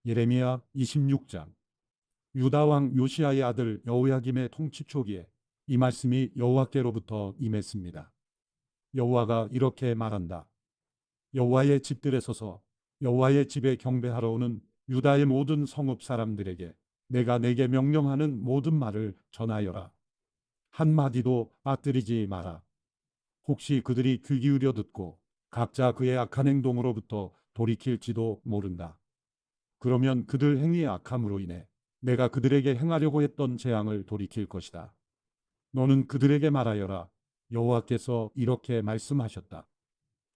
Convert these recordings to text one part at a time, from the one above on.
예레미야 26장. 유다 왕 요시야의 아들 여호야김의 통치 초기에 이 말씀이 여호와께로부터 임했습니다. 여호와가 이렇게 말한다. 여호와의 집들에 서서 여호와의 집에 경배하러 오는 유다의 모든 성읍 사람들에게 내가 내게 명령하는 모든 말을 전하여라. 한마디도 빠뜨리지 마라. 혹시 그들이 귀 기울여 듣고 각자 그의 악한 행동으로부터 돌이킬지도 모른다. 그러면 그들 행위의 악함으로 인해 내가 그들에게 행하려고 했던 재앙을 돌이킬 것이다. 너는 그들에게 말하여라. 여호와께서 이렇게 말씀하셨다.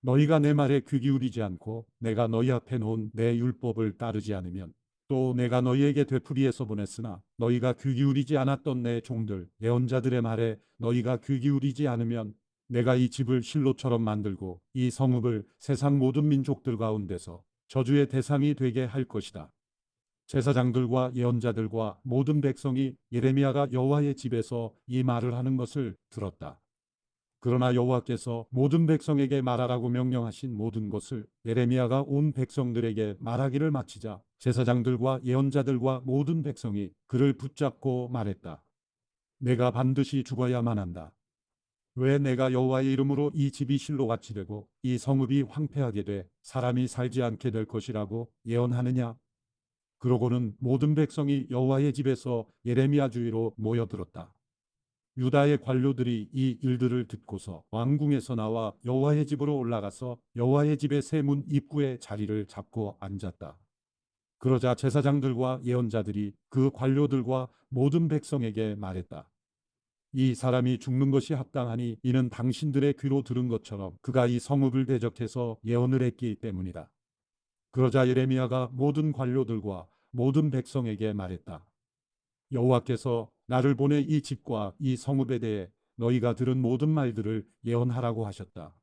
너희가 내 말에 귀 기울이지 않고 내가 너희 앞에 놓은 내 율법을 따르지 않으면, 또 내가 너희에게 되풀이해서 보냈으나 너희가 귀 기울이지 않았던 내 종들 예언자들의 말에 너희가 귀 기울이지 않으면, 내가 이 집을 실로처럼 만들고 이 성읍을 세상 모든 민족들 가운데서 저주의 대상이 되게 할 것이다. 제사장들과 예언자들과 모든 백성이 예레미야가 여호와의 집에서 이 말을 하는 것을 들었다. 그러나 여호와께서 모든 백성에게 말하라고 명령하신 모든 것을 예레미야가 온 백성들에게 말하기를 마치자 제사장들과 예언자들과 모든 백성이 그를 붙잡고 말했다. 내가 반드시 죽어야만 한다. 왜 내가 여호와의 이름으로 이 집이 실로같이 되고 이 성읍이 황폐하게 돼 사람이 살지 않게 될 것이라고 예언하느냐? 그러고는 모든 백성이 여호와의 집에서 예레미야 주위로 모여들었다. 유다의 관료들이 이 일들을 듣고서 왕궁에서 나와 여호와의 집으로 올라가서 여호와의 집의 세문 입구에 자리를 잡고 앉았다. 그러자 제사장들과 예언자들이 그 관료들과 모든 백성에게 말했다. 이 사람이 죽는 것이 합당하니 이는 당신들의 귀로 들은 것처럼 그가 이 성읍을 대적해서 예언을 했기 때문이다. 그러자 예레미야가 모든 관료들과 모든 백성에게 말했다. 여호와께서 나를 보내 이 집과 이 성읍에 대해 너희가 들은 모든 말들을 예언하라고 하셨다.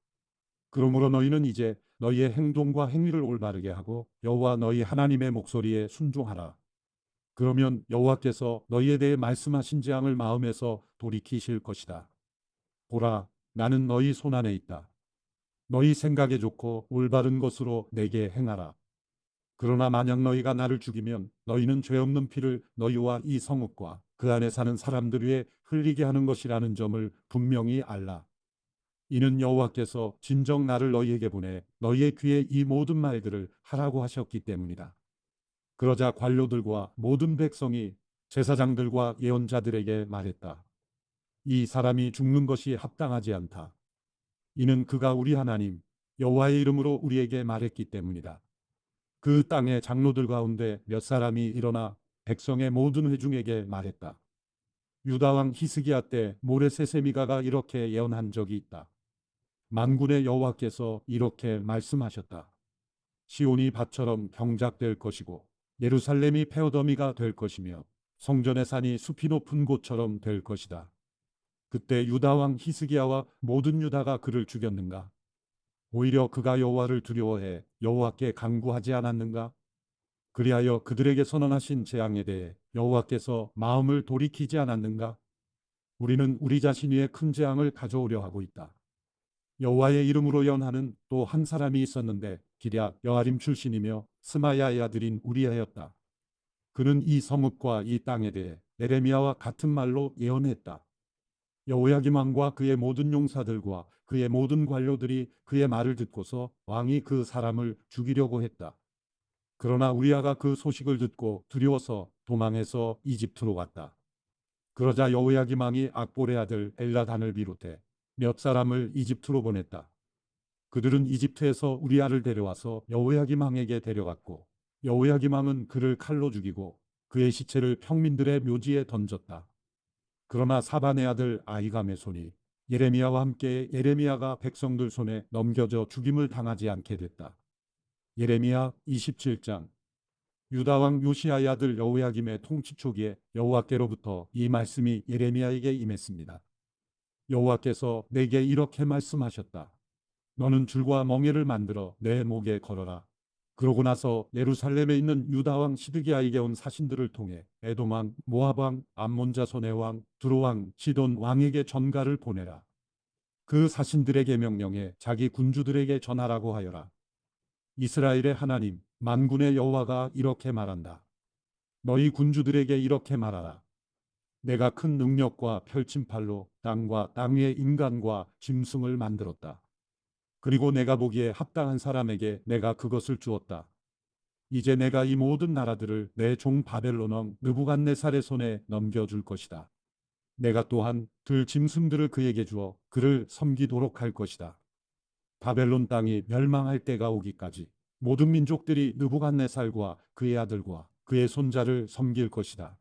그러므로 너희는 이제 너희의 행동과 행위를 올바르게 하고 여호와 너희 하나님의 목소리에 순종하라. 그러면 여호와께서 너희에 대해 말씀하신 재앙을 마음에서 돌이키실 것이다. 보라, 나는 너희 손안에 있다. 너희 생각에 좋고 올바른 것으로 내게 행하라. 그러나 만약 너희가 나를 죽이면 너희는 죄 없는 피를 너희와 이 성읍과 그 안에 사는 사람들 위에 흘리게 하는 것이라는 점을 분명히 알라. 이는 여호와께서 진정 나를 너희에게 보내 너희의 귀에 이 모든 말들을 하라고 하셨기 때문이다. 그러자 관료들과 모든 백성이 제사장들과 예언자들에게 말했다. 이 사람이 죽는 것이 합당하지 않다. 이는 그가 우리 하나님 여호와의 이름으로 우리에게 말했기 때문이다. 그 땅의 장로들 가운데 몇 사람이 일어나 백성의 모든 회중에게 말했다. 유다 왕 히스기야 때 모레세세미가가 이렇게 예언한 적이 있다. 만군의 여호와께서 이렇게 말씀하셨다. 시온이 밭처럼 경작될 것이고 예루살렘이 페어더미가 될 것이며 성전의 산이 숲이 높은 곳처럼 될 것이다. 그때 유다 왕 히스기야와 모든 유다가 그를 죽였는가? 오히려 그가 여호와를 두려워해 여호와께 간구하지 않았는가? 그리하여 그들에게 선언하신 재앙에 대해 여호와께서 마음을 돌이키지 않았는가? 우리는 우리 자신 위에 큰 재앙을 가져오려 하고 있다. 여호와의 이름으로 연하는 또 한 사람이 있었는데 기럇 여아림 출신이며 스마야의 아들인 우리아였다. 그는 이 성읍과 이 땅에 대해 예레미야와 같은 말로 예언했다. 여호야김 왕과 그의 모든 용사들과 그의 모든 관료들이 그의 말을 듣고서 왕이 그 사람을 죽이려고 했다. 그러나 우리아가 그 소식을 듣고 두려워서 도망해서 이집트로 갔다. 그러자 여호야김 왕이 악볼의 아들 엘라단을 비롯해 몇 사람을 이집트로 보냈다. 그들은 이집트에서 우리아를 데려와서 여호야김 왕에게 데려갔고 여호야김 왕은 그를 칼로 죽이고 그의 시체를 평민들의 묘지에 던졌다. 그러나 사반의 아들 아히감의 손이 예레미야와 함께 예레미야가 백성들 손에 넘겨져 죽임을 당하지 않게 됐다. 예레미야 27장. 유다 왕 요시야의 아들 여호야김의 통치 초기에 여호와께로부터 이 말씀이 예레미야에게 임했습니다. 여호와께서 내게 이렇게 말씀하셨다. 너는 줄과 멍에를 만들어 내 목에 걸어라. 그러고 나서 예루살렘에 있는 유다 왕 시드기야에게 온 사신들을 통해 에돔 왕, 모압 왕, 암몬 자손의 왕, 두로 왕, 시돈 왕에게 전가를 보내라. 그 사신들에게 명령해 자기 군주들에게 전하라고 하여라. 이스라엘의 하나님 만군의 여호와가 이렇게 말한다. 너희 군주들에게 이렇게 말하라. 내가 큰 능력과 펼친 팔로 땅과 땅 위의 인간과 짐승을 만들었다. 그리고 내가 보기에 합당한 사람에게 내가 그것을 주었다. 이제 내가 이 모든 나라들을 내 종 바벨론 왕 느부갓네살의 손에 넘겨줄 것이다. 내가 또한 들 짐승들을 그에게 주어 그를 섬기도록 할 것이다. 바벨론 땅이 멸망할 때가 오기까지 모든 민족들이 느부갓네살과 그의 아들과 그의 손자를 섬길 것이다.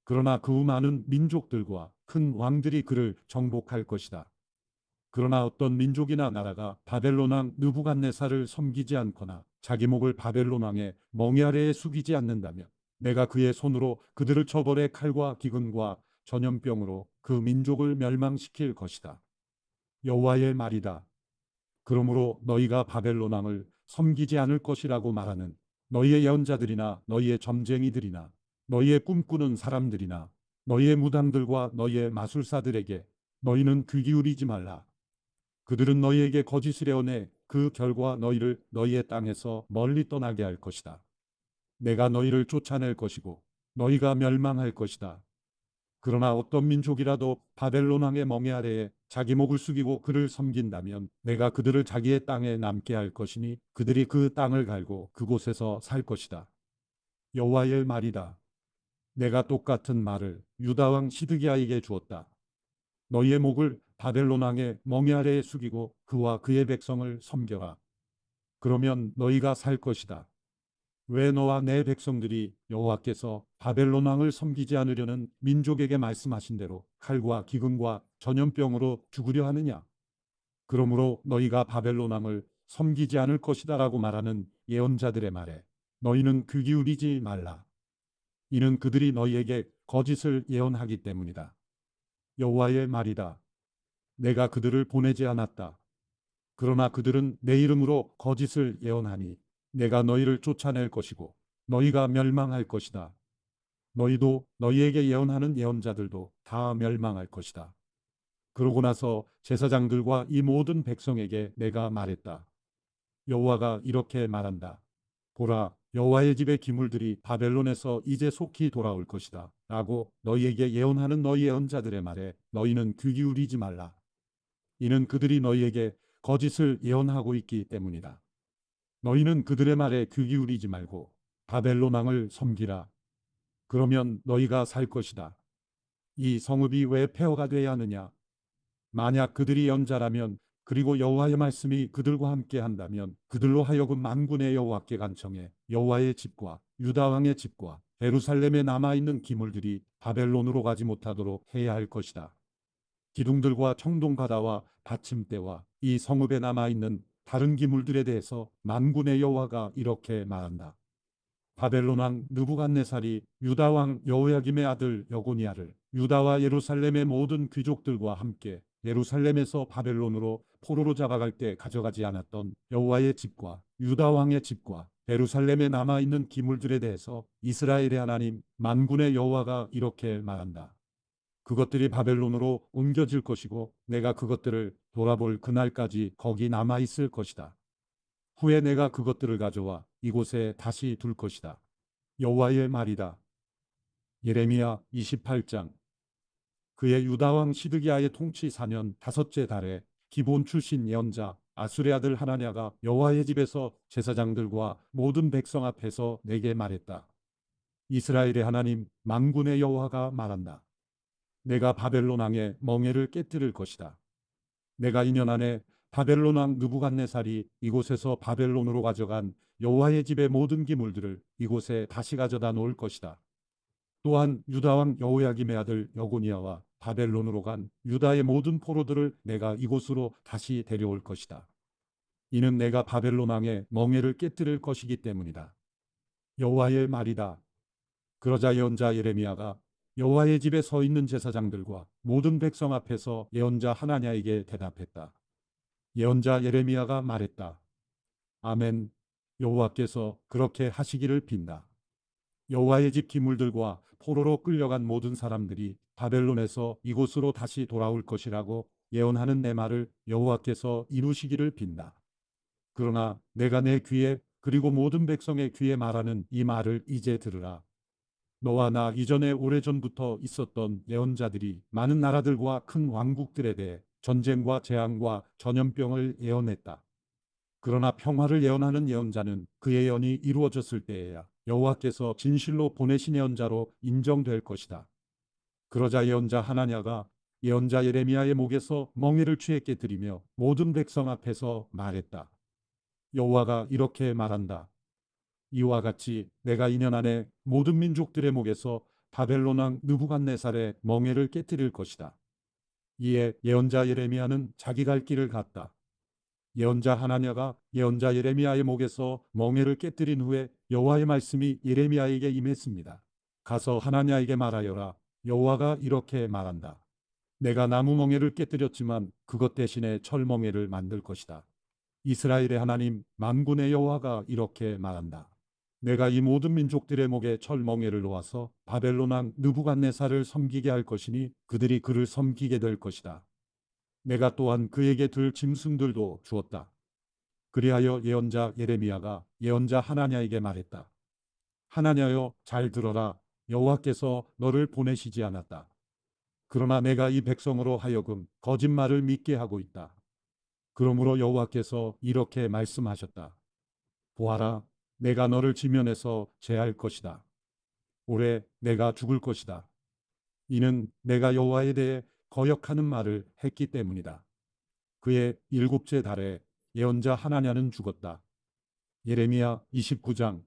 그러나 그 후 많은 민족들과 큰 왕들이 그를 정복할 것이다. 그러나 어떤 민족이나 나라가 바벨론 왕 느부갓네살을 섬기지 않거나 자기 목을 바벨론 왕의 멍에 아래에 숙이지 않는다면 내가 그의 손으로 그들을 처벌해 칼과 기근과 전염병으로 그 민족을 멸망시킬 것이다. 여호와의 말이다. 그러므로 너희가 바벨론 왕을 섬기지 않을 것이라고 말하는 너희의 예언자들이나 너희의 점쟁이들이나 너희의 꿈꾸는 사람들이나 너희의 무당들과 너희의 마술사들에게 너희는 귀 기울이지 말라. 그들은 너희에게 거짓을 해오내 그 결과 너희를 너희의 땅에서 멀리 떠나게 할 것이다. 내가 너희를 쫓아낼 것이고 너희가 멸망할 것이다. 그러나 어떤 민족이라도 바벨론 왕의 멍에 아래에 자기 목을 숙이고 그를 섬긴다면 내가 그들을 자기의 땅에 남게 할 것이니 그들이 그 땅을 갈고 그곳에서 살 것이다. 여호와의 말이다. 내가 똑같은 말을 유다 왕 시드기야에게 주었다. 너희의 목을 바벨론 왕의 멍에 아래에 숙이고 그와 그의 백성을 섬겨라. 그러면 너희가 살 것이다. 왜 너와 내 백성들이 여호와께서 바벨론 왕을 섬기지 않으려는 민족에게 말씀하신 대로 칼과 기근과 전염병으로 죽으려 하느냐? 그러므로 너희가 바벨론 왕을 섬기지 않을 것이다라고 말하는 예언자들의 말에 너희는 귀 기울이지 말라. 이는 그들이 너희에게 거짓을 예언하기 때문이다. 여호와의 말이다. 내가 그들을 보내지 않았다. 그러나 그들은 내 이름으로 거짓을 예언하니 내가 너희를 쫓아낼 것이고 너희가 멸망할 것이다. 너희도 너희에게 예언하는 예언자들도 다 멸망할 것이다. 그러고 나서 제사장들과 이 모든 백성에게 내가 말했다. 여호와가 이렇게 말한다. 보라, 여호와의 집의 기물들이 바벨론에서 이제 속히 돌아올 것이다. 라고 너희에게 예언하는 너희 예언자들의 말에 너희는 귀 기울이지 말라. 이는 그들이 너희에게 거짓을 예언하고 있기 때문이다. 너희는 그들의 말에 귀 기울이지 말고 바벨론 왕을 섬기라. 그러면 너희가 살 것이다. 이 성읍이 왜 폐허가 되어야 하느냐? 만약 그들이 연자라면 그리고 여호와의 말씀이 그들과 함께 한다면 그들로 하여금 만군의 여호와께 간청해 여호와의 집과 유다 왕의 집과 예루살렘에 남아있는 기물들이 바벨론으로 가지 못하도록 해야 할 것이다. 기둥들과 청동바다와 받침대와 이 성읍에 남아있는 다른 기물들에 대해서 만군의 여호와가 이렇게 말한다. 바벨론 왕 느부갓네살이 유다 왕 여호야김의 아들 여고니아를 유다와 예루살렘의 모든 귀족들과 함께 예루살렘에서 바벨론으로 포로로 잡아갈 때 가져가지 않았던 여호와의 집과 유다 왕의 집과 예루살렘에 남아있는 기물들에 대해서 이스라엘의 하나님 만군의 여호와가 이렇게 말한다. 그것들이 바벨론으로 옮겨질 것이고 내가 그것들을 돌아볼 그날까지 거기 남아있을 것이다. 후에 내가 그것들을 가져와 이곳에 다시 둘 것이다. 여호와의 말이다. 예레미야 28장. 그의 유다왕 시드기야의 통치 4년 다섯째 달에 기본 출신 예언자 아술의 아들 하나냐가 여호와의 집에서 제사장들과 모든 백성 앞에서 내게 말했다. 이스라엘의 하나님 만군의 여호와가 말한다. 내가 바벨론 왕의 멍에를 깨뜨릴 것이다. 내가 2년 안에 바벨론 왕 느부갓네살이 이곳에서 바벨론으로 가져간 여호와의 집의 모든 기물들을 이곳에 다시 가져다 놓을 것이다. 또한 유다 왕 여호야김의 아들 여고니아와 바벨론으로 간 유다의 모든 포로들을 내가 이곳으로 다시 데려올 것이다. 이는 내가 바벨론 왕의 멍에를 깨뜨릴 것이기 때문이다. 여호와의 말이다. 그러자 예언자 예레미야가 여호와의 집에 서 있는 제사장들과 모든 백성 앞에서 예언자 하나냐에게 대답했다. 예언자 예레미야가 말했다. 아멘. 여호와께서 그렇게 하시기를 빈다. 여호와의 집 기물들과 포로로 끌려간 모든 사람들이 바벨론에서 이곳으로 다시 돌아올 것이라고 예언하는 내 말을 여호와께서 이루시기를 빈다. 그러나 내가 내 귀에 그리고 모든 백성의 귀에 말하는 이 말을 이제 들으라. 너와 나 이전에 오래전부터 있었던 예언자들이 많은 나라들과 큰 왕국들에 대해 전쟁과 재앙과 전염병을 예언했다. 그러나 평화를 예언하는 예언자는 그 예언이 이루어졌을 때에야 여호와께서 진실로 보내신 예언자로 인정될 것이다. 그러자 예언자 하나냐가 예언자 예레미야의 목에서 멍에를 취해 깨뜨리며 모든 백성 앞에서 말했다. 여호와가 이렇게 말한다. 이와 같이 내가 2년 안에 모든 민족들의 목에서 바벨론 왕 느부갓네살의 멍에를 깨뜨릴 것이다. 이에 예언자 예레미야는 자기 갈 길을 갔다. 예언자 하나냐가 예언자 예레미야의 목에서 멍에를 깨뜨린 후에 여호와의 말씀이 예레미야에게 임했습니다. 가서 하나냐에게 말하여라. 여호와가 이렇게 말한다. 내가 나무 멍에를 깨뜨렸지만 그것 대신에 철 멍에를 만들 것이다. 이스라엘의 하나님 만군의 여호와가 이렇게 말한다. 내가 이 모든 민족들의 목에 철 멍에를 놓아서 바벨론 왕 느부갓네살을 섬기게 할 것이니 그들이 그를 섬기게 될 것이다. 내가 또한 그에게 들 짐승들도 주었다. 그리하여 예언자 예레미야가 예언자 하나냐에게 말했다. 하나냐여 잘 들어라. 여호와께서 너를 보내시지 않았다. 그러나 내가 이 백성으로 하여금 거짓말을 믿게 하고 있다. 그러므로 여호와께서 이렇게 말씀하셨다. 보아라, 내가 너를 지면에서 제할 것이다. 올해 내가 죽을 것이다. 이는 내가 여호와에 대해 거역하는 말을 했기 때문이다. 그의 7째 달에 예언자 하나냐는 죽었다. 예레미야 29장.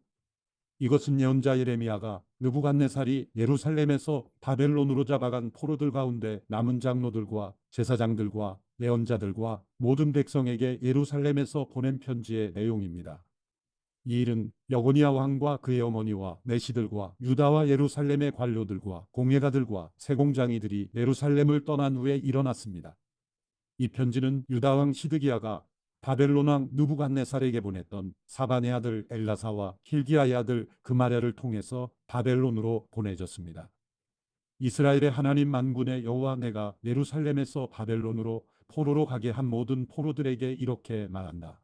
이것은 예언자 예레미야가 느부갓네살이 예루살렘에서 바벨론으로 잡아간 포로들 가운데 남은 장로들과 제사장들과 예언자들과 모든 백성에게 예루살렘에서 보낸 편지의 내용입니다. 이 일은 여고니야 왕과 그의 어머니와 내시들과 유다와 예루살렘의 관료들과 공예가들과 세공장이들이 예루살렘을 떠난 후에 일어났습니다. 이 편지는 유다 왕 시드기야가 바벨론 왕 느부갓네살에게 보냈던 사반의 아들 엘라사와 힐기야의 아들 그마랴를 통해서 바벨론으로 보내졌습니다. 이스라엘의 하나님 만군의 여호와 내가 예루살렘에서 바벨론으로 포로로 가게 한 모든 포로들에게 이렇게 말한다.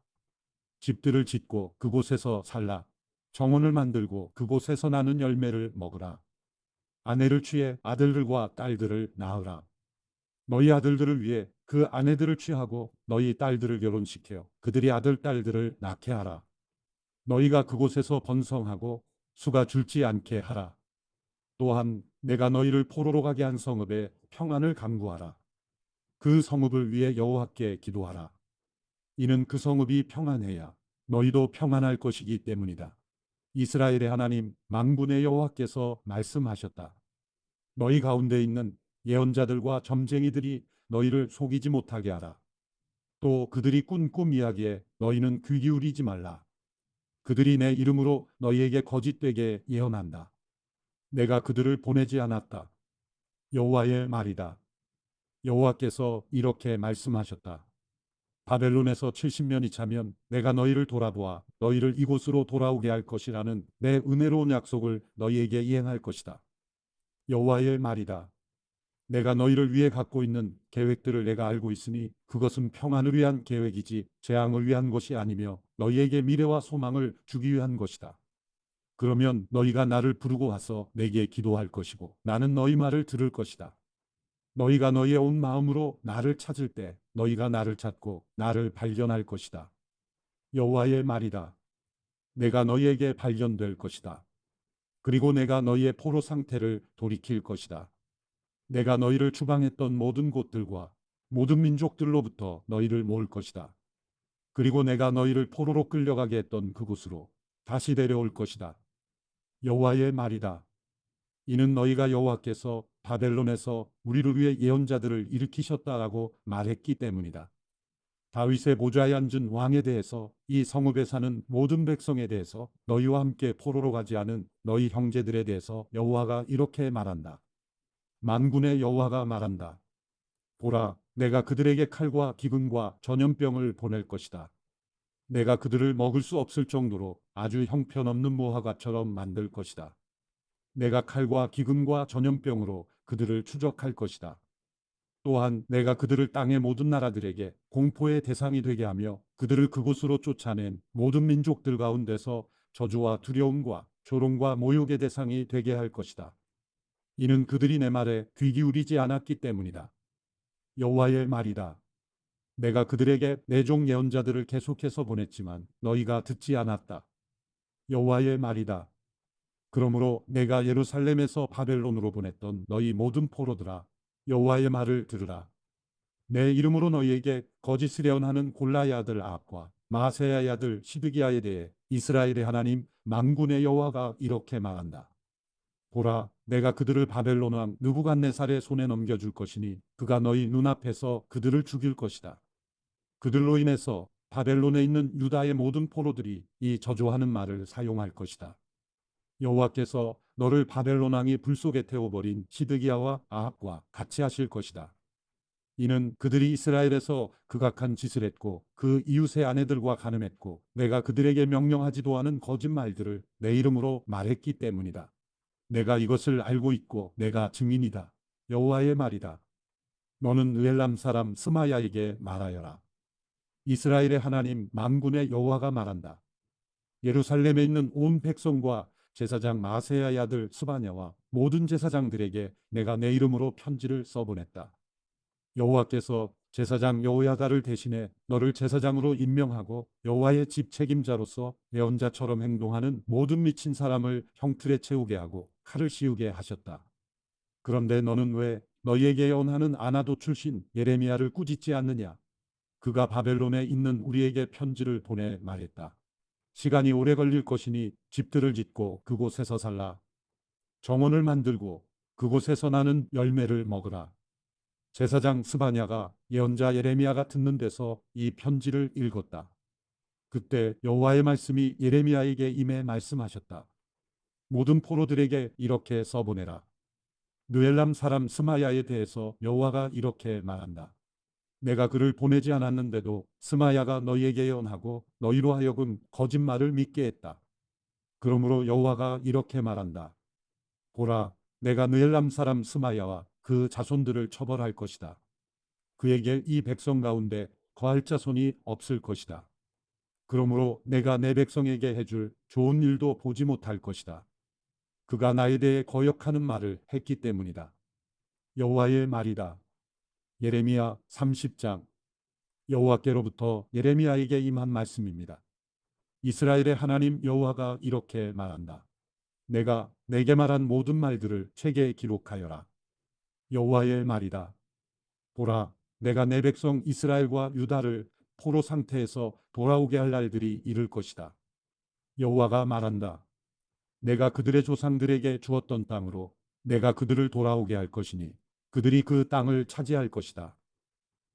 집들을 짓고 그곳에서 살라. 정원을 만들고 그곳에서 나는 열매를 먹으라. 아내를 취해 아들들과 딸들을 낳으라. 너희 아들들을 위해 그 아내들을 취하고 너희 딸들을 결혼시켜 그들이 아들, 딸들을 낳게 하라. 너희가 그곳에서 번성하고 수가 줄지 않게 하라. 또한 내가 너희를 포로로 가게 한 성읍에 평안을 강구하라. 그 성읍을 위해 여호와께 기도하라. 이는 그 성읍이 평안해야 너희도 평안할 것이기 때문이다. 이스라엘의 하나님 만군의 여호와께서 말씀하셨다. 너희 가운데 있는 예언자들과 점쟁이들이 너희를 속이지 못하게 하라. 또 그들이 꾼 꿈 이야기에 너희는 귀 기울이지 말라. 그들이 내 이름으로 너희에게 거짓되게 예언한다. 내가 그들을 보내지 않았다. 여호와의 말이다. 여호와께서 이렇게 말씀하셨다. 바벨론에서 70년이 차면 내가 너희를 돌아보아 너희를 이곳으로 돌아오게 할 것이라는 내 은혜로운 약속을 너희에게 이행할 것이다. 여호와의 말이다. 내가 너희를 위해 갖고 있는 계획들을 내가 알고 있으니 그것은 평안을 위한 계획이지 재앙을 위한 것이 아니며 너희에게 미래와 소망을 주기 위한 것이다. 그러면 너희가 나를 부르고 와서 내게 기도할 것이고 나는 너희 말을 들을 것이다. 너희가 너희의 온 마음으로 나를 찾을 때 너희가 나를 찾고 나를 발견할 것이다. 여호와의 말이다. 내가 너희에게 발견될 것이다. 그리고 내가 너희의 포로 상태를 돌이킬 것이다. 내가 너희를 추방했던 모든 곳들과 모든 민족들로부터 너희를 모을 것이다. 그리고 내가 너희를 포로로 끌려가게 했던 그곳으로 다시 데려올 것이다. 여호와의 말이다. 이는 너희가 여호와께서 바벨론에서 우리를 위해 예언자들을 일으키셨다라고 말했기 때문이다. 다윗의 보좌에 앉은 왕에 대해서 이 성읍에 사는 모든 백성에 대해서 너희와 함께 포로로 가지 않은 너희 형제들에 대해서 여호와가 이렇게 말한다. 만군의 여호와가 말한다. 보라, 내가 그들에게 칼과 기근과 전염병을 보낼 것이다. 내가 그들을 먹을 수 없을 정도로 아주 형편없는 무화과처럼 만들 것이다. 내가 칼과 기근과 전염병으로 그들을 추적할 것이다. 또한 내가 그들을 땅의 모든 나라들에게 공포의 대상이 되게 하며 그들을 그곳으로 쫓아낸 모든 민족들 가운데서 저주와 두려움과 조롱과 모욕의 대상이 되게 할 것이다. 이는 그들이 내 말에 귀 기울이지 않았기 때문이다. 여호와의 말이다. 내가 그들에게 내 종 예언자들을 계속해서 보냈지만 너희가 듣지 않았다. 여호와의 말이다. 그러므로 내가 예루살렘에서 바벨론으로 보냈던 너희 모든 포로들아, 여호와의 말을 들으라. 내 이름으로 너희에게 거짓을 예언하는 골라의 아들 아합과 마세야의 아들 시드기야에 대해 이스라엘의 하나님 만군의 여호와가 이렇게 말한다. 보라, 내가 그들을 바벨론 왕 느부갓네살의 손에 넘겨줄 것이니 그가 너희 눈앞에서 그들을 죽일 것이다. 그들로 인해서 바벨론에 있는 유다의 모든 포로들이 이 저주하는 말을 사용할 것이다. 여호와께서 너를 바벨론 왕이 불 속에 태워버린 시드기야와 아합과 같이 하실 것이다. 이는 그들이 이스라엘에서 극악한 짓을 했고 그 이웃의 아내들과 간음했고 내가 그들에게 명령하지도 않은 거짓말들을 내 이름으로 말했기 때문이다. 내가 이것을 알고 있고 내가 증인이다. 여호와의 말이다. 너는 의엘람 사람 스마야에게 말하여라. 이스라엘의 하나님 만군의 여호와가 말한다. 예루살렘에 있는 온 백성과 제사장 마세야의 아들 스바냐와 모든 제사장들에게 내가 내 이름으로 편지를 써보냈다. 여호와께서 제사장 여호야다를 대신해 너를 제사장으로 임명하고 여호와의 집 책임자로서 예언자처럼 행동하는 모든 미친 사람을 형틀에 채우게 하고 칼을 씌우게 하셨다. 그런데 너는 왜 너희에게 예언하는 아나도 출신 예레미야를 꾸짖지 않느냐? 그가 바벨론에 있는 우리에게 편지를 보내 말했다. 시간이 오래 걸릴 것이니 집들을 짓고 그곳에서 살라. 정원을 만들고 그곳에서 나는 열매를 먹으라. 제사장 스바냐가 예언자 예레미야가 듣는 데서 이 편지를 읽었다. 그때 여호와의 말씀이 예레미야에게 임해 말씀하셨다. 모든 포로들에게 이렇게 써보내라. 느엘람 사람 스마야에 대해서 여호와가 이렇게 말한다. 내가 그를 보내지 않았는데도 스마야가 너희에게 예언하고 너희로 하여금 거짓말을 믿게 했다. 그러므로 여호와가 이렇게 말한다. 보라, 내가 느엘람 사람 스마야와 그 자손들을 처벌할 것이다. 그에게 이 백성 가운데 거할 자손이 없을 것이다. 그러므로 내가 내 백성에게 해줄 좋은 일도 보지 못할 것이다. 그가 나에 대해 거역하는 말을 했기 때문이다. 여호와의 말이다. 예레미야 30장. 여호와께로부터 예레미야에게 임한 말씀입니다. 이스라엘의 하나님 여호와가 이렇게 말한다. 내가 내게 말한 모든 말들을 책에 기록하여라. 여호와의 말이다. 보라, 내가 내 백성 이스라엘과 유다를 포로 상태에서 돌아오게 할 날들이 이를 것이다. 여호와가 말한다. 내가 그들의 조상들에게 주었던 땅으로 내가 그들을 돌아오게 할 것이니 그들이 그 땅을 차지할 것이다.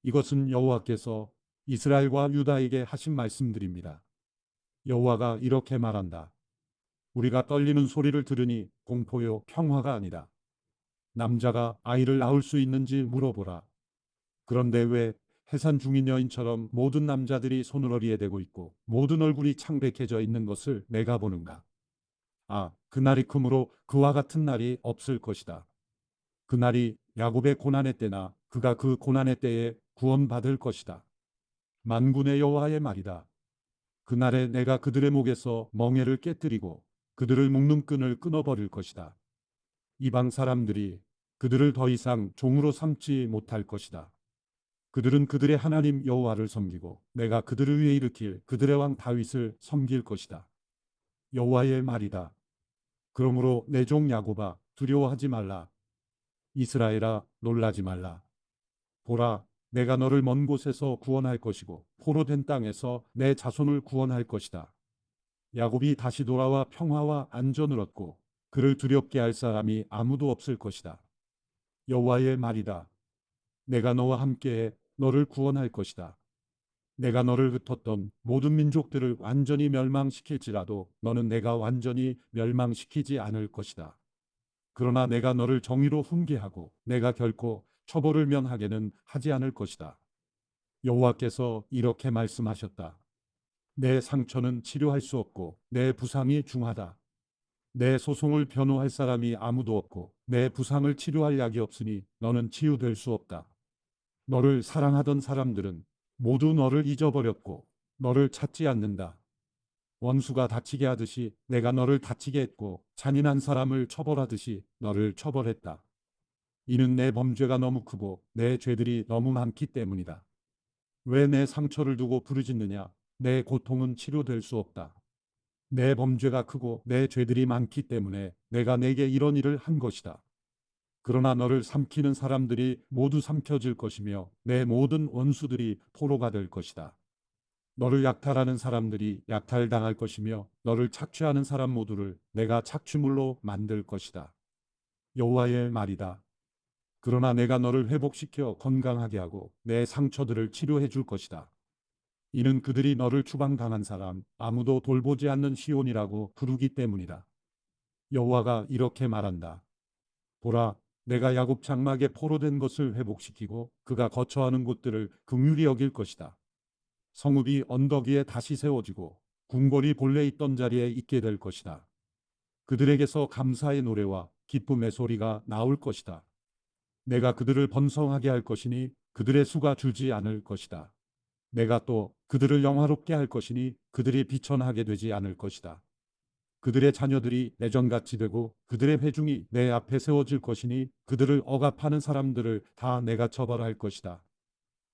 이것은 여호와께서 이스라엘과 유다에게 하신 말씀들입니다. 여호와가 이렇게 말한다. 우리가 떨리는 소리를 들으니 공포요 평화가 아니다. 남자가 아이를 낳을 수 있는지 물어보라. 그런데 왜 해산 중인 여인처럼 모든 남자들이 손으로리에 대고 있고 모든 얼굴이 창백해져 있는 것을 내가 보는가? 아, 그날이 크므로 그와 같은 날이 없을 것이다. 그날이 야곱의 고난의 때나 그가 그 고난의 때에 구원받을 것이다. 만군의 여호와의 말이다. 그날에 내가 그들의 목에서 멍에를 깨뜨리고 그들을 묶는 끈을 끊어버릴 것이다. 이방 사람들이 그들을 더 이상 종으로 삼지 못할 것이다. 그들은 그들의 하나님 여호와를 섬기고 내가 그들을 위해 일으킬 그들의 왕 다윗을 섬길 것이다. 여호와의 말이다. 그러므로 내 종 야곱아 두려워하지 말라. 이스라엘아 놀라지 말라. 보라, 내가 너를 먼 곳에서 구원할 것이고 포로된 땅에서 내 자손을 구원할 것이다. 야곱이 다시 돌아와 평화와 안전을 얻고 그를 두렵게 할 사람이 아무도 없을 것이다. 여호와의 말이다. 내가 너와 함께해 너를 구원할 것이다. 내가 너를 흩었던 모든 민족들을 완전히 멸망시킬지라도 너는 내가 완전히 멸망시키지 않을 것이다. 그러나 내가 너를 정의로 훈계하고 내가 결코 처벌을 면하게는 하지 않을 것이다. 여호와께서 이렇게 말씀하셨다. 내 상처는 치료할 수 없고 내 부상이 중하다. 내 소송을 변호할 사람이 아무도 없고 내 부상을 치료할 약이 없으니 너는 치유될 수 없다. 너를 사랑하던 사람들은 모두 너를 잊어버렸고 너를 찾지 않는다. 원수가 다치게 하듯이 내가 너를 다치게 했고 잔인한 사람을 처벌하듯이 너를 처벌했다. 이는 내 범죄가 너무 크고 내 죄들이 너무 많기 때문이다. 왜 내 상처를 두고 부르짖느냐? 내 고통은 치료될 수 없다. 내 범죄가 크고 내 죄들이 많기 때문에 내가 내게 이런 일을 한 것이다. 그러나 너를 삼키는 사람들이 모두 삼켜질 것이며 내 모든 원수들이 포로가 될 것이다. 너를 약탈하는 사람들이 약탈당할 것이며 너를 착취하는 사람 모두를 내가 착취물로 만들 것이다. 여호와의 말이다. 그러나 내가 너를 회복시켜 건강하게 하고 내 상처들을 치료해 줄 것이다. 이는 그들이 너를 추방당한 사람, 아무도 돌보지 않는 시온이라고 부르기 때문이다. 여호와가 이렇게 말한다. 보라, 내가 야곱 장막에 포로된 것을 회복시키고 그가 거처하는 곳들을 긍휼히 여길 것이다. 성읍이 언덕 위에 다시 세워지고 궁궐이 본래 있던 자리에 있게 될 것이다. 그들에게서 감사의 노래와 기쁨의 소리가 나올 것이다. 내가 그들을 번성하게 할 것이니 그들의 수가 줄지 않을 것이다. 내가 또 그들을 영화롭게 할 것이니 그들이 비천하게 되지 않을 것이다. 그들의 자녀들이 내전같이 되고 그들의 회중이 내 앞에 세워질 것이니 그들을 억압하는 사람들을 다 내가 처벌할 것이다.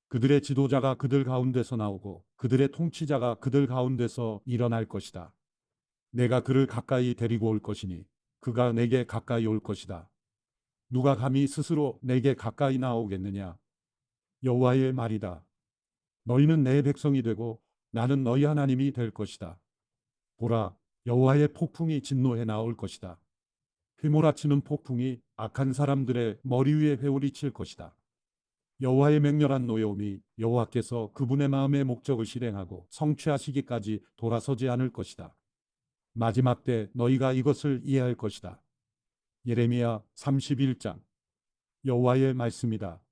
그들의 지도자가 그들 가운데서 나오고 그들의 통치자가 그들 가운데서 일어날 것이다. 내가 그를 가까이 데리고 올 것이니 그가 내게 가까이 올 것이다. 누가 감히 스스로 내게 가까이 나오겠느냐? 여호와의 말이다. 너희는 내 백성이 되고 나는 너희 하나님이 될 것이다. 보라, 여호와의 폭풍이 진노해 나올 것이다. 휘몰아치는 폭풍이 악한 사람들의 머리 위에 회오리칠 것이다. 여호와의 맹렬한 노여움이 여호와께서 그분의 마음의 목적을 실행하고 성취하시기까지 돌아서지 않을 것이다. 마지막 때 너희가 이것을 이해할 것이다. 예레미야 31장. 여호와의 말씀이다.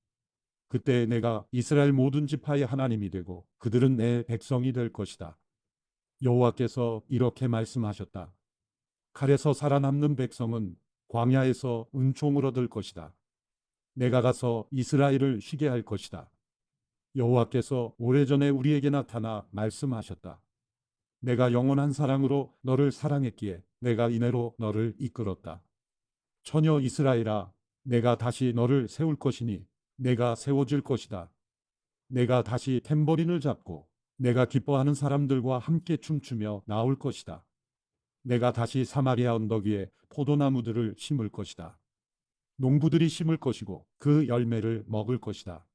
그때 내가 이스라엘 모든 지파의 하나님이 되고 그들은 내 백성이 될 것이다. 여호와께서 이렇게 말씀하셨다. 칼에서 살아남는 백성은 광야에서 은총을 얻을 것이다. 내가 가서 이스라엘을 쉬게 할 것이다. 여호와께서 오래전에 우리에게 나타나 말씀하셨다. 내가 영원한 사랑으로 너를 사랑했기에 내가 이내로 너를 이끌었다. 처녀 이스라엘아, 내가 다시 너를 세울 것이니 내가 세워질 것이다. 내가 다시 탬버린을 잡고 내가 기뻐하는 사람들과 함께 춤추며 나올 것이다. 내가 다시 사마리아 언덕 위에 포도나무들을 심을 것이다. 농부들이 심을 것이고 그 열매를 먹을 것이다.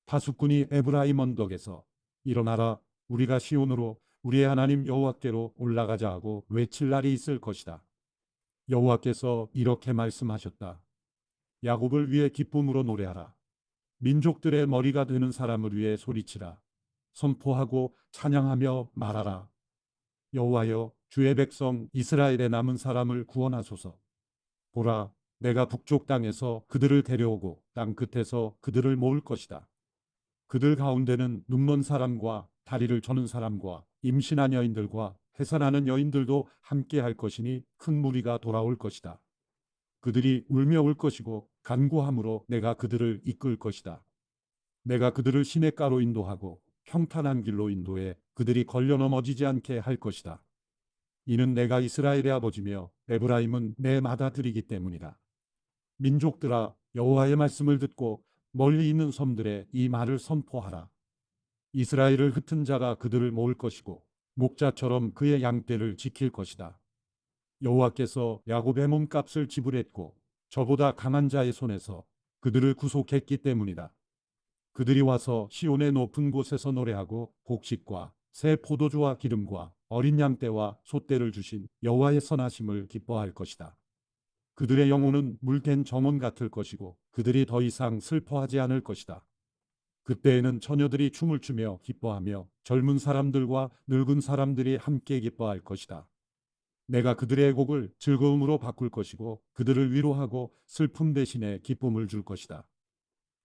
파수꾼이 에브라임 언덕에서 일어나라, 우리가 시온으로 우리의 하나님 여호와께로 올라가자 하고 외칠 날이 있을 것이다. 여호와께서 이렇게 말씀하셨다. 야곱을 위해 기쁨으로 노래하라. 민족들의 머리가 되는 사람을 위해 소리치라. 선포하고 찬양하며 말하라. 여호와여, 주의 백성 이스라엘의 남은 사람을 구원하소서. 보라, 내가 북쪽 땅에서 그들을 데려오고 땅 끝에서 그들을 모을 것이다. 그들 가운데는 눈먼 사람과 다리를 저는 사람과 임신한 여인들과 해산하는 여인들도 함께 할 것이니 큰 무리가 돌아올 것이다. 그들이 울며 올 것이고 간구함으로 내가 그들을 이끌 것이다. 내가 그들을 시냇가로 인도하고 평탄한 길로 인도해 그들이 걸려 넘어지지 않게 할 것이다. 이는 내가 이스라엘의 아버지며 에브라임은 내 맏아들이기 때문이다. 민족들아, 여호와의 말씀을 듣고 멀리 있는 섬들에 이 말을 선포하라. 이스라엘을 흩은 자가 그들을 모을 것이고 목자처럼 그의 양떼를 지킬 것이다. 여호와께서 야곱의 몸값을 지불했고 저보다 강한 자의 손에서 그들을 구속했기 때문이다. 그들이 와서 시온의 높은 곳에서 노래하고 곡식과 새 포도주와 기름과 어린 양떼와 소떼를 주신 여호와의 선하심을 기뻐할 것이다. 그들의 영혼은 물된 정원 같을 것이고 그들이 더 이상 슬퍼하지 않을 것이다. 그때에는 처녀들이 춤을 추며 기뻐하며 젊은 사람들과 늙은 사람들이 함께 기뻐할 것이다. 내가 그들의 곡을 즐거움으로 바꿀 것이고 그들을 위로하고 슬픔 대신에 기쁨을 줄 것이다.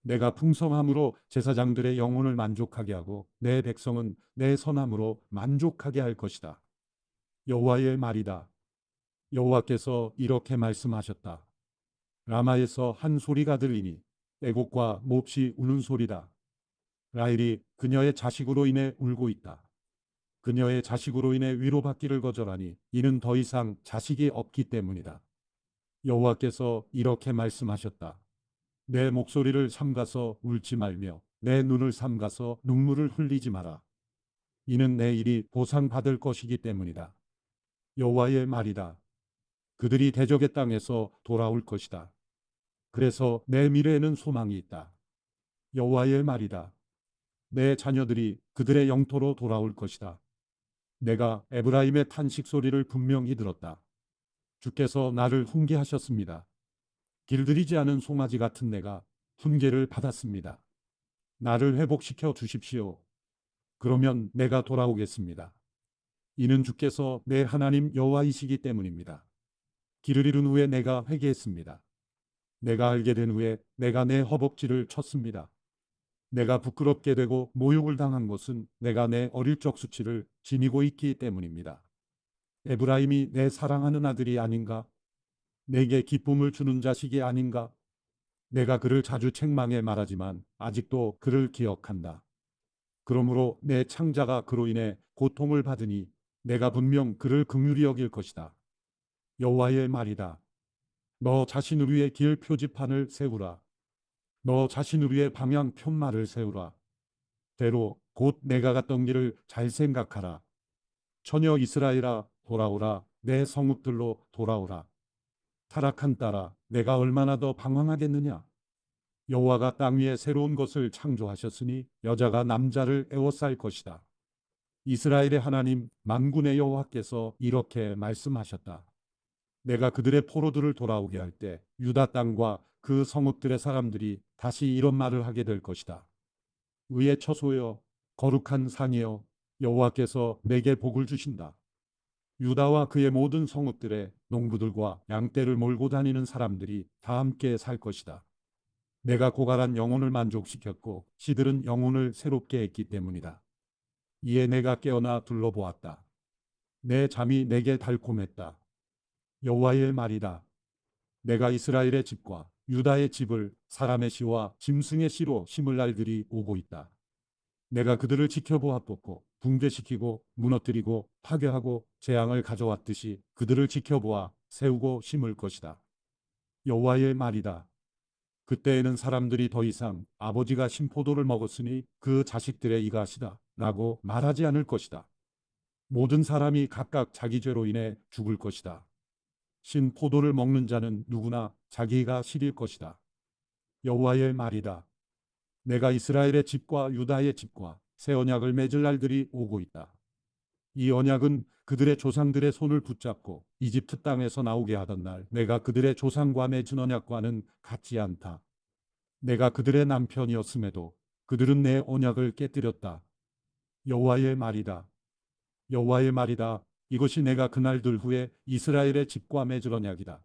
내가 풍성함으로 제사장들의 영혼을 만족하게 하고 내 백성은 내 선함으로 만족하게 할 것이다. 여호와의 말이다. 여호와께서 이렇게 말씀하셨다. 라마에서 한 소리가 들리니 애곡과 몹시 우는 소리다. 라헬이 그녀의 자식으로 인해 울고 있다. 그녀의 자식으로 인해 위로받기를 거절하니 이는 더 이상 자식이 없기 때문이다. 여호와께서 이렇게 말씀하셨다. 내 목소리를 삼가서 울지 말며 내 눈을 삼가서 눈물을 흘리지 마라. 이는 내 일이 보상받을 것이기 때문이다. 여호와의 말이다. 그들이 대적의 땅에서 돌아올 것이다. 그래서 내 미래에는 소망이 있다. 여호와의 말이다. 내 자녀들이 그들의 영토로 돌아올 것이다. 내가 에브라임의 탄식 소리를 분명히 들었다. 주께서 나를 훈계하셨습니다. 길들이지 않은 송아지 같은 내가 훈계를 받았습니다. 나를 회복시켜 주십시오. 그러면 내가 돌아오겠습니다. 이는 주께서 내 하나님 여호와이시기 때문입니다. 길을 잃은 후에 내가 회개했습니다. 내가 알게 된 후에 내가 내 허벅지를 쳤습니다. 내가 부끄럽게 되고 모욕을 당한 것은 내가 내 어릴 적 수치를 지니고 있기 때문입니다. 에브라임이 내 사랑하는 아들이 아닌가? 내게 기쁨을 주는 자식이 아닌가? 내가 그를 자주 책망해 말하지만 아직도 그를 기억한다. 그러므로 내 창자가 그로 인해 고통을 받으니 내가 분명 그를 긍휼히 여길 것이다. 여호와의 말이다. 너 자신을 위해 길 표지판을 세우라. 너 자신을 위해 방향 편말을 세우라. 대로 곧 내가 갔던 길을 잘 생각하라. 처녀 이스라엘아 돌아오라. 내 성읍들로 돌아오라. 타락한 딸아 내가 얼마나 더 방황하겠느냐. 여호와가 땅 위에 새로운 것을 창조하셨으니 여자가 남자를 애워쌀 것이다. 이스라엘의 하나님 만군의 여호와께서 이렇게 말씀하셨다. 내가 그들의 포로들을 돌아오게 할 때 유다 땅과 그 성읍들의 사람들이 다시 이런 말을 하게 될 것이다. 의의 처소여 거룩한 산이여 여호와께서 내게 복을 주신다. 유다와 그의 모든 성읍들의 농부들과 양떼를 몰고 다니는 사람들이 다 함께 살 것이다. 내가 고갈한 영혼을 만족시켰고 시들은 영혼을 새롭게 했기 때문이다. 이에 내가 깨어나 둘러보았다. 내 잠이 내게 달콤했다. 여호와의 말이다. 내가 이스라엘의 집과 유다의 집을 사람의 시와 짐승의 시로 심을 날들이 오고 있다. 내가 그들을 지켜보았고 붕괴시키고 무너뜨리고 파괴하고 재앙을 가져왔듯이 그들을 지켜보아 세우고 심을 것이다. 여호와의 말이다. 그때에는 사람들이 더 이상 아버지가 신 포도를 먹었으니 그 자식들의 이가시다 라고 말하지 않을 것이다. 모든 사람이 각각 자기 죄로 인해 죽을 것이다. 신 포도를 먹는 자는 누구나 자기가 시릴 것이다. 여호와의 말이다. 내가 이스라엘의 집과 유다의 집과 새 언약을 맺을 날들이 오고 있다. 이 언약은 그들의 조상들의 손을 붙잡고 이집트 땅에서 나오게 하던 날 내가 그들의 조상과 맺은 언약과는 같지 않다. 내가 그들의 남편이었음에도 그들은 내 언약을 깨뜨렸다. 여호와의 말이다. 여호와의 말이다. 이것이 내가 그날들 후에 이스라엘의 집과 맺을 언약이다.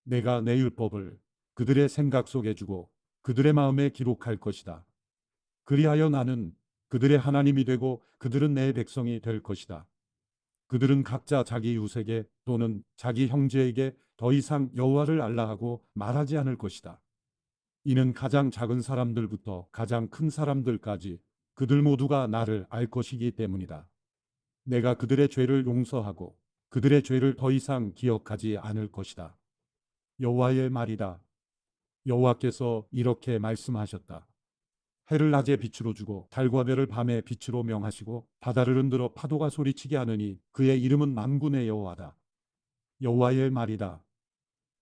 내가 내 율법을 그들의 생각 속에 주고 그들의 마음에 기록할 것이다. 그리하여 나는 그들의 하나님이 되고 그들은 내 백성이 될 것이다. 그들은 각자 자기 이웃에게 또는 자기 형제에게 더 이상 여호와를 알라하고 말하지 않을 것이다. 이는 가장 작은 사람들부터 가장 큰 사람들까지 그들 모두가 나를 알 것이기 때문이다. 내가 그들의 죄를 용서하고 그들의 죄를 더 이상 기억하지 않을 것이다. 여호와의 말이다. 여호와께서 이렇게 말씀하셨다. 해를 낮에 빛으로 주고 달과 별을 밤에 빛으로 명하시고 바다를 흔들어 파도가 소리치게 하느니 그의 이름은 만군의 여호와다. 여호와의 말이다.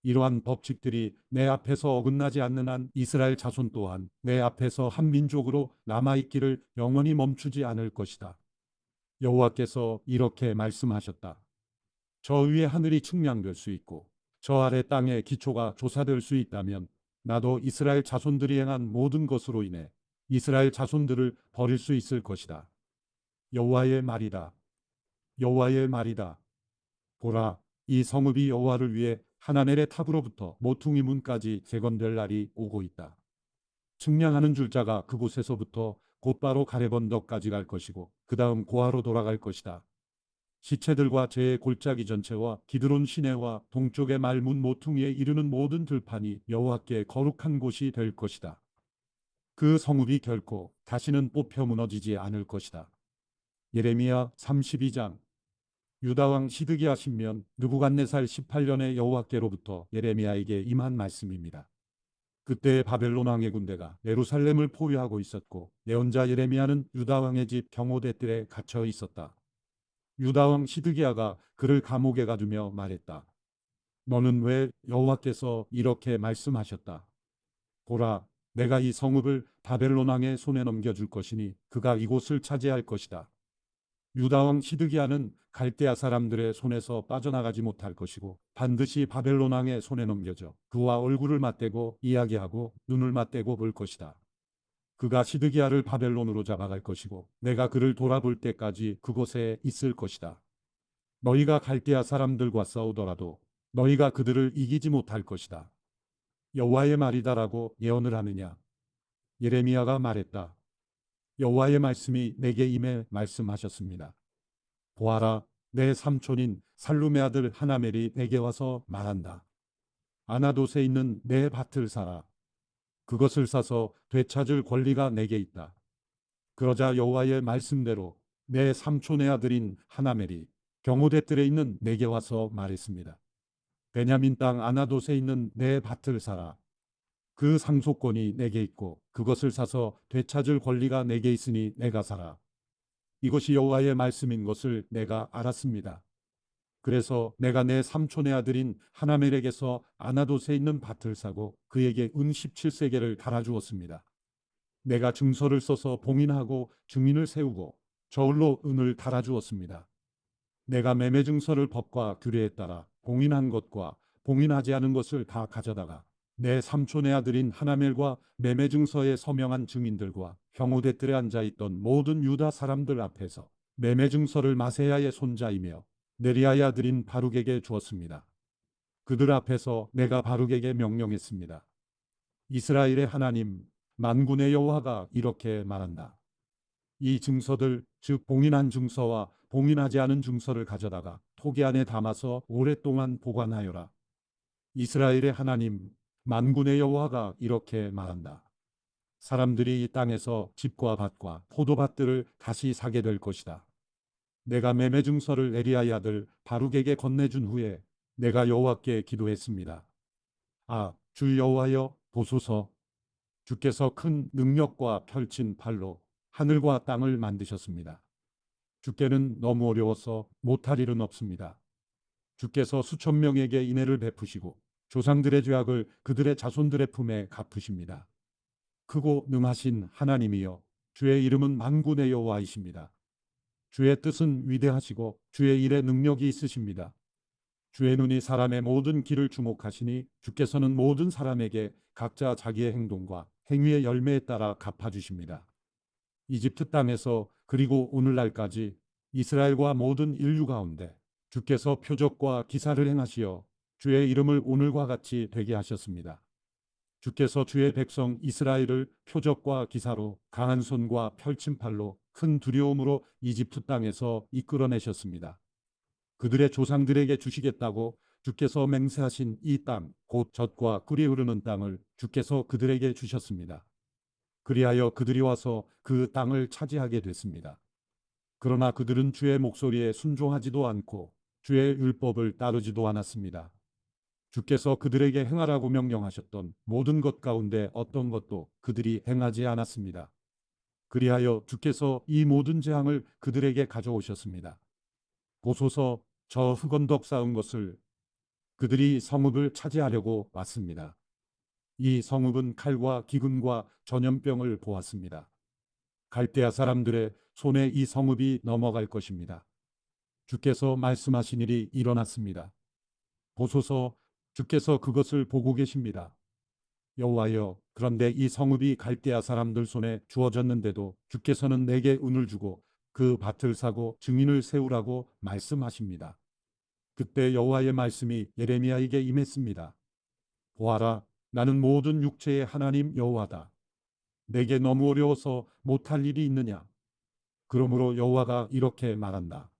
이러한 법칙들이 내 앞에서 어긋나지 않는 한 이스라엘 자손 또한 내 앞에서 한 민족으로 남아있기를 영원히 멈추지 않을 것이다. 여호와께서 이렇게 말씀하셨다. 저 위에 하늘이 측량될 수 있고 저 아래 땅의 기초가 조사될 수 있다면 나도 이스라엘 자손들이 행한 모든 것으로 인해 이스라엘 자손들을 버릴 수 있을 것이다. 여호와의 말이다. 여호와의 말이다. 보라, 이 성읍이 여호와를 위해 하나넬의 탑으로부터 모퉁이 문까지 재건될 날이 오고 있다. 측량하는 줄자가 그곳에서부터 곧바로 가렙 언덕까지 갈 것이고 그 다음 고아로 돌아갈 것이다. 시체들과 재의 골짜기 전체와 기드론 시내와 동쪽의 말문 모퉁이에 이르는 모든 들판이 여호와께 거룩한 곳이 될 것이다. 그 성읍이 결코 다시는 뽑혀 무너지지 않을 것이다. 예레미야 32장. 유다 왕 시드기야 신면 느부갓네살 18년에 여호와께로부터 예레미야에게 임한 말씀입니다. 그때 바벨론 왕의 군대가 예루살렘을 포위하고 있었고 예언자 예레미야는 유다 왕의 집 경호대 뜰에 갇혀 있었다. 유다 왕 시드기야가 그를 감옥에 가두며 말했다. 너는 왜 여호와께서 이렇게 말씀하셨다. 보라, 내가 이 성읍을 바벨론 왕의 손에 넘겨줄 것이니 그가 이곳을 차지할 것이다. 유다 왕 시드기야는 갈대아 사람들의 손에서 빠져나가지 못할 것이고 반드시 바벨론 왕의 손에 넘겨져 그와 얼굴을 맞대고 이야기하고 눈을 맞대고 볼 것이다. 그가 시드기야를 바벨론으로 잡아갈 것이고 내가 그를 돌아볼 때까지 그곳에 있을 것이다. 너희가 갈대아 사람들과 싸우더라도 너희가 그들을 이기지 못할 것이다. 여호와의 말이다라고 예언을 하느냐. 예레미야가 말했다. 여호와의 말씀이 내게 임해 말씀하셨습니다. 보아라, 내 삼촌인 살룸의 아들 하나멜이 내게 와서 말한다. 아나돗에 있는 내 밭을 사라. 그것을 사서 되찾을 권리가 내게 있다. 그러자 여호와의 말씀대로 내 삼촌의 아들인 하나멜이 경호대 뜰에 있는 내게 와서 말했습니다. 베냐민 땅 아나돗에 있는 내 밭을 사라. 그 상속권이 내게 있고 그것을 사서 되찾을 권리가 내게 있으니 내가 사라. 이것이 여호와의 말씀인 것을 내가 알았습니다. 그래서 내가 내 삼촌의 아들인 하나멜에게서 아나돗에 있는 밭을 사고 그에게 은 17세겔을 달아주었습니다. 내가 증서를 써서 봉인하고 증인을 세우고 저울로 은을 달아주었습니다. 내가 매매 증서를 법과 규례에 따라 봉인한 것과 봉인하지 않은 것을 다 가져다가 내 삼촌의 아들인 하나멜과 매매 증서에 서명한 증인들과 경호대 뜰에 앉아있던 모든 유다 사람들 앞에서 매매 증서를 마세야의 손자이며 네리야의 아들인 바룩에게 주었습니다. 그들 앞에서 내가 바룩에게 명령했습니다. 이스라엘의 하나님 만군의 여호와가 이렇게 말한다. 이 증서들 즉 봉인한 증서와 봉인하지 않은 증서를 가져다가 토기 안에 담아서 오랫동안 보관하여라. 이스라엘의 하나님 만군의 여호와가 이렇게 말한다. 사람들이 이 땅에서 집과 밭과 포도밭들을 다시 사게 될 것이다. 내가 매매 증서를 에리야의 아들 바룩에게 건네준 후에 내가 여호와께 기도했습니다. 아, 주 여호와여 보소서. 주께서 큰 능력과 펼친 팔로 하늘과 땅을 만드셨습니다. 주께는 너무 어려워서 못할 일은 없습니다. 주께서 수천 명에게 인애를 베푸시고 조상들의 죄악을 그들의 자손들의 품에 갚으십니다. 크고 능하신 하나님이여, 주의 이름은 만군의 여호와이십니다. 주의 뜻은 위대하시고 주의 일에 능력이 있으십니다. 주의 눈이 사람의 모든 길을 주목하시니 주께서는 모든 사람에게 각자 자기의 행동과 행위의 열매에 따라 갚아주십니다. 이집트 땅에서 그리고 오늘날까지 이스라엘과 모든 인류 가운데 주께서 표적과 기사를 행하시어 주의 이름을 오늘과 같이 되게 하셨습니다. 주께서 주의 백성 이스라엘을 표적과 기사로 강한 손과 펼친 팔로 큰 두려움으로 이집트 땅에서 이끌어내셨습니다. 그들의 조상들에게 주시겠다고 주께서 맹세하신 이 땅, 곧 젖과 꿀이 흐르는 땅을 주께서 그들에게 주셨습니다. 그리하여 그들이 와서 그 땅을 차지하게 됐습니다. 그러나 그들은 주의 목소리에 순종하지도 않고 주의 율법을 따르지도 않았습니다. 주께서 그들에게 행하라고 명령하셨던 모든 것 가운데 어떤 것도 그들이 행하지 않았습니다. 그리하여 주께서 이 모든 재앙을 그들에게 가져오셨습니다. 보소서, 저 흑언덕 쌓은 것을. 그들이 성읍을 차지하려고 왔습니다. 이 성읍은 칼과 기근과 전염병을 보았습니다. 갈대아 사람들의 손에 이 성읍이 넘어갈 것입니다. 주께서 말씀하신 일이 일어났습니다. 보소서, 주께서 그것을 보고 계십니다. 여호와여, 그런데 이 성읍이 갈대아 사람들 손에 주어졌는데도 주께서는 내게 은을 주고 그 밭을 사고 증인을 세우라고 말씀하십니다. 그때 여호와의 말씀이 예레미야에게 임했습니다. 보아라, 나는 모든 육체의 하나님 여호와다. 내게 너무 어려워서 못할 일이 있느냐? 그러므로 여호와가 이렇게 말한다.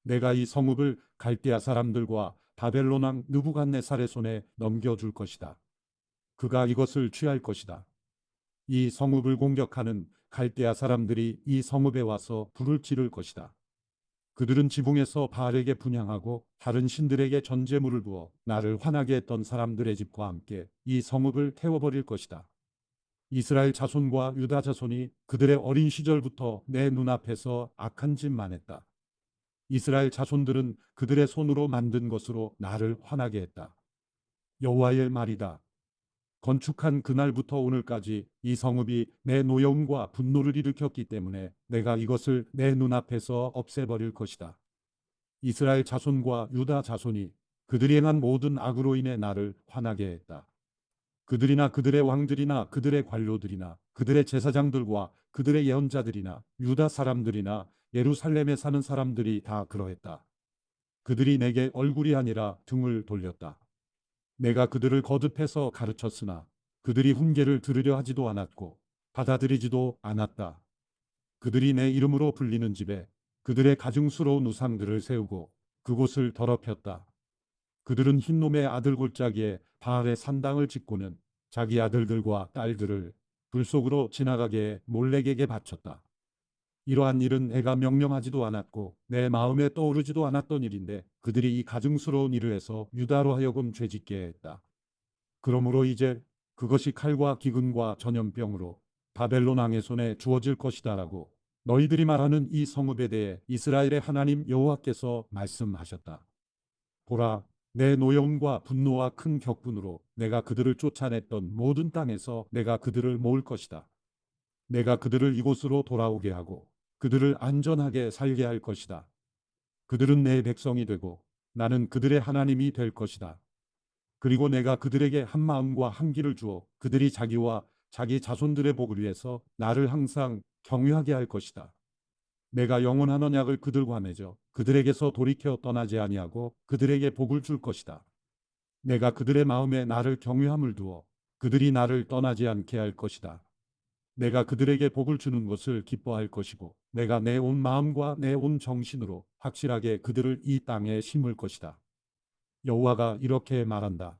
내가 이 성읍을 갈대아 사람들과 바벨론 왕 느부갓네살의 손에 넘겨줄 것이다. 그가 이것을 취할 것이다. 이 성읍을 공격하는 갈대아 사람들이 이 성읍에 와서 불을 지를 것이다. 그들은 지붕에서 바알에게 분향하고 다른 신들에게 전제물을 부어 나를 화나게 했던 사람들의 집과 함께 이 성읍을 태워버릴 것이다. 이스라엘 자손과 유다 자손이 그들의 어린 시절부터 내 눈앞에서 악한 짓만 했다. 이스라엘 자손들은 그들의 손으로 만든 것으로 나를 화나게 했다. 여호와의 말이다. 건축한 그날부터 오늘까지 이 성읍이 내 노여움과 분노를 일으켰기 때문에 내가 이것을 내 눈앞에서 없애버릴 것이다. 이스라엘 자손과 유다 자손이 그들이 행한 모든 악으로 인해 나를 화나게 했다. 그들이나 그들의 왕들이나 그들의 관료들이나 그들의 제사장들과 그들의 예언자들이나 유다 사람들이나 예루살렘에 사는 사람들이 다 그러했다. 그들이 내게 얼굴이 아니라 등을 돌렸다. 내가 그들을 거듭해서 가르쳤으나 그들이 훈계를 들으려 하지도 않았고 받아들이지도 않았다. 그들이 내 이름으로 불리는 집에 그들의 가증스러운 우상들을 세우고 그곳을 더럽혔다. 그들은 흰놈의 아들 골짜기에 바알의 산당을 짓고는 자기 아들들과 딸들을 불 속으로 지나가게 몰렉에게 바쳤다. 이러한 일은 내가 명령하지도 않았고 내 마음에 떠오르지도 않았던 일인데 그들이 이 가증스러운 일을 해서 유다로 하여금 죄짓게 했다. 그러므로 이제 그것이 칼과 기근과 전염병으로 바벨론 왕의 손에 주어질 것이다라고 너희들이 말하는 이 성읍에 대해 이스라엘의 하나님 여호와께서 말씀하셨다. 보라, 내 노여움과 분노와 큰 격분으로 내가 그들을 쫓아냈던 모든 땅에서 내가 그들을 모을 것이다. 내가 그들을 이곳으로 돌아오게 하고 그들을 안전하게 살게 할 것이다. 그들은 내 백성이 되고 나는 그들의 하나님이 될 것이다. 그리고 내가 그들에게 한 마음과 한 길을 주어 그들이 자기와 자기 자손들의 복을 위해서 나를 항상 경유하게 할 것이다. 내가 영원한 언약을 그들과 맺어 그들에게서 돌이켜 떠나지 아니하고 그들에게 복을 줄 것이다. 내가 그들의 마음에 나를 경유함을 두어 그들이 나를 떠나지 않게 할 것이다. 내가 그들에게 복을 주는 것을 기뻐할 것이고 내가 내 온 마음과 내 온 정신으로 확실하게 그들을 이 땅에 심을 것이다. 여호와가 이렇게 말한다.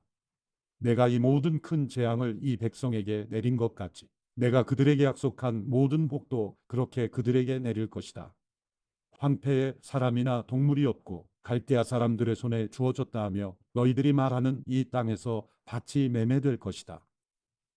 내가 이 모든 큰 재앙을 이 백성에게 내린 것 같이 내가 그들에게 약속한 모든 복도 그렇게 그들에게 내릴 것이다. 황폐에 사람이나 동물이 없고 갈대아 사람들의 손에 주어졌다 하며 너희들이 말하는 이 땅에서 밭이 매매될 것이다.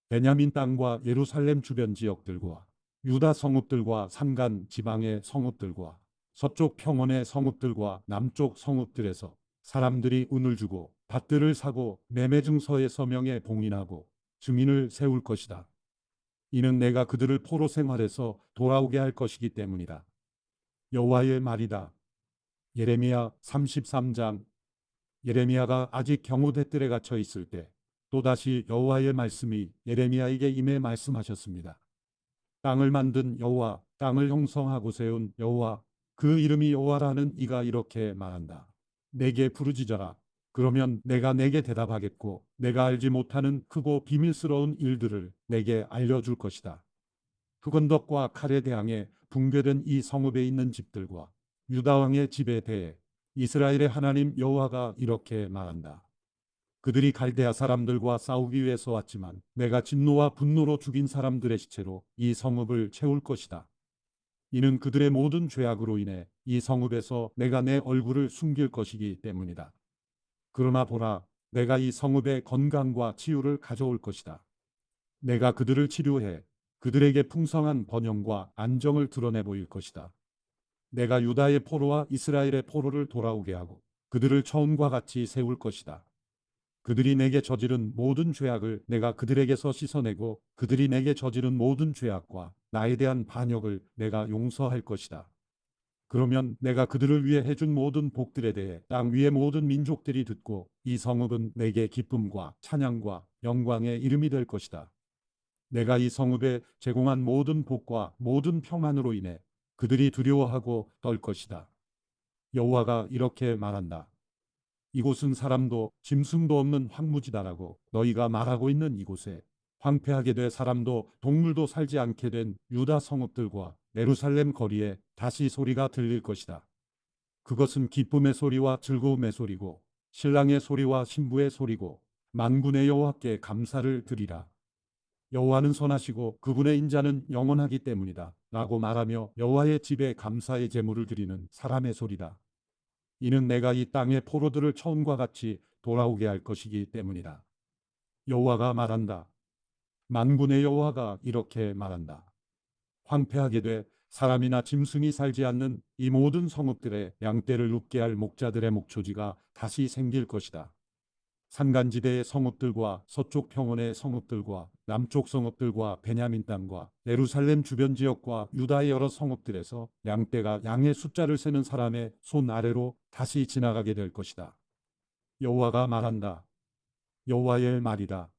베냐민 땅과 예루살렘 주변 지역들과 유다 성읍들과 산간 지방의 성읍들과 서쪽 평원의 성읍들과 남쪽 성읍들에서 사람들이 운을 주고 밭들을 사고 매매 증서의 서명에 봉인하고 증인을 세울 것이다. 이는 내가 그들을 포로 생활에서 돌아오게 할 것이기 때문이다. 여호와의 말이다. 예레미야 33장. 예레미야가 아직 경호대뜰에 갇혀 있을 때 또다시 여호와의 말씀이 예레미야에게 임해 말씀하셨습니다. 땅을 만든 여호와, 땅을 형성하고 세운 여호와, 그 이름이 여호와라는 이가 이렇게 말한다. 내게 부르짖어라. 그러면 내가 내게 대답하겠고 내가 알지 못하는 크고 비밀스러운 일들을 내게 알려줄 것이다. 흑언덕과 칼에 대항해 붕괴된 이 성읍에 있는 집들과 유다 왕의 집에 대해 이스라엘의 하나님 여호와가 이렇게 말한다. 그들이 갈대아 사람들과 싸우기 위해서 왔지만 내가 진노와 분노로 죽인 사람들의 시체로 이 성읍을 채울 것이다. 이는 그들의 모든 죄악으로 인해 이 성읍에서 내가 내 얼굴을 숨길 것이기 때문이다. 그러나 보라, 내가 이 성읍의 건강과 치유를 가져올 것이다. 내가 그들을 치료해 그들에게 풍성한 번영과 안정을 드러내 보일 것이다. 내가 유다의 포로와 이스라엘의 포로를 돌아오게 하고 그들을 처음과 같이 세울 것이다. 그들이 내게 저지른 모든 죄악을 내가 그들에게서 씻어내고 그들이 내게 저지른 모든 죄악과 나에 대한 반역을 내가 용서할 것이다. 그러면 내가 그들을 위해 해준 모든 복들에 대해 땅 위의 모든 민족들이 듣고 이 성읍은 내게 기쁨과 찬양과 영광의 이름이 될 것이다. 내가 이 성읍에 제공한 모든 복과 모든 평안으로 인해 그들이 두려워하고 떨 것이다. 여호와가 이렇게 말한다. 이곳은 사람도 짐승도 없는 황무지다라고 너희가 말하고 있는 이곳에 황폐하게 돼 사람도 동물도 살지 않게 된 유다 성읍들과 예루살렘 거리에 다시 소리가 들릴 것이다. 그것은 기쁨의 소리와 즐거움의 소리고 신랑의 소리와 신부의 소리고 만군의 여호와께 감사를 드리라. 여호와는 선하시고 그분의 인자는 영원하기 때문이다. 라고 말하며 여호와의 집에 감사의 제물을 드리는 사람의 소리다. 이는 내가 이 땅의 포로들을 처음과 같이 돌아오게 할 것이기 때문이다. 여호와가 말한다. 만군의 여호와가 이렇게 말한다. 황폐하게 돼 사람이나 짐승이 살지 않는 이 모든 성읍들의 양떼를 눕게 할 목자들의 목초지가 다시 생길 것이다. 산간지대의 성읍들과 서쪽 평원의 성읍들과 남쪽 성읍들과 베냐민 땅과 예루살렘 주변 지역과 유다의 여러 성읍들에서 양떼가 양의 숫자를 세는 사람의 손 아래로 다시 지나가게 될 것이다. 여호와가 말한다. 여호와의 말이다.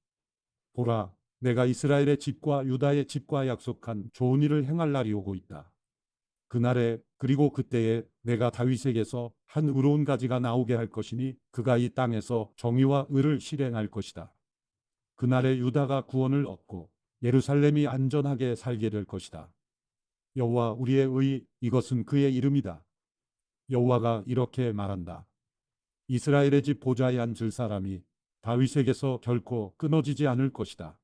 보라, 내가 이스라엘의 집과 유다의 집과 약속한 좋은 일을 행할 날이 오고 있다. 그날에 그리고 그때에 내가 다윗에게서 한 의로운 가지가 나오게 할 것이니 그가 이 땅에서 정의와 의를 실행할 것이다. 그날에 유다가 구원을 얻고 예루살렘이 안전하게 살게 될 것이다. 여호와 우리의 의, 이것은 그의 이름이다. 여호와가 이렇게 말한다. 이스라엘의 집 보좌에 앉을 사람이 다윗에게서 결코 끊어지지 않을 것이다.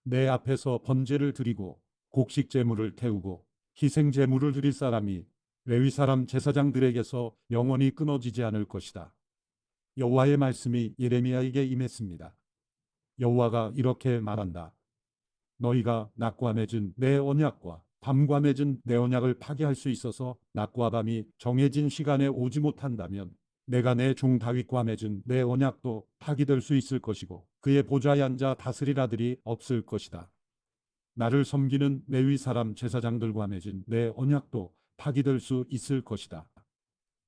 내 앞에서 번제를 드리고 곡식 제물을 태우고 희생 제물을 드릴 사람이 레위 사람 제사장들에게서 영원히 끊어지지 않을 것이다. 여호와의 말씀이 예레미야에게 임했습니다. 여호와가 이렇게 말한다. 너희가 낮과 맺은 내 언약과 밤과 맺은 내 언약을 파괴할 수 있어서 낮과 밤이 정해진 시간에 오지 못한다면 내가 내 종 다윗과 맺은 내 언약도 파기될 수 있을 것이고 그의 보좌에 앉아 다스릴 아들이 없을 것이다. 나를 섬기는 레위 사람 제사장들과 맺은 내 언약도 파기될 수 있을 것이다.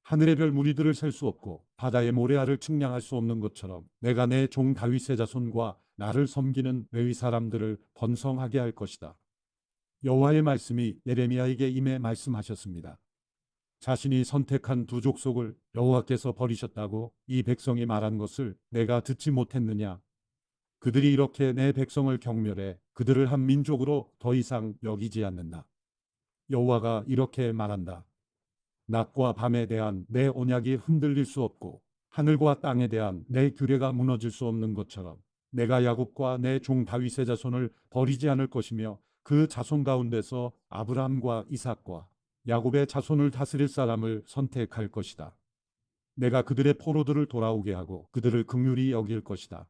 하늘의 별 무리들을 셀 수 없고 바다의 모래알을 측량할 수 없는 것처럼 내가 내 종 다윗의 자손과 나를 섬기는 레위 사람들을 번성하게 할 것이다. 여호와의 말씀이 예레미야에게 임해 말씀하셨습니다. 자신이 선택한 두 족속을 여호와께서 버리셨다고 이 백성이 말한 것을 내가 듣지 못했느냐? 그들이 이렇게 내 백성을 경멸해 그들을 한 민족으로 더 이상 여기지 않는다. 여호와가 이렇게 말한다. 낮과 밤에 대한 내 언약이 흔들릴 수 없고 하늘과 땅에 대한 내 규례가 무너질 수 없는 것처럼 내가 야곱과 내 종 다윗의 자손을 버리지 않을 것이며 그 자손 가운데서 아브라함과 이삭과 야곱의 자손을 다스릴 사람을 선택할 것이다. 내가 그들의 포로들을 돌아오게 하고 그들을 긍휼히 여길 것이다.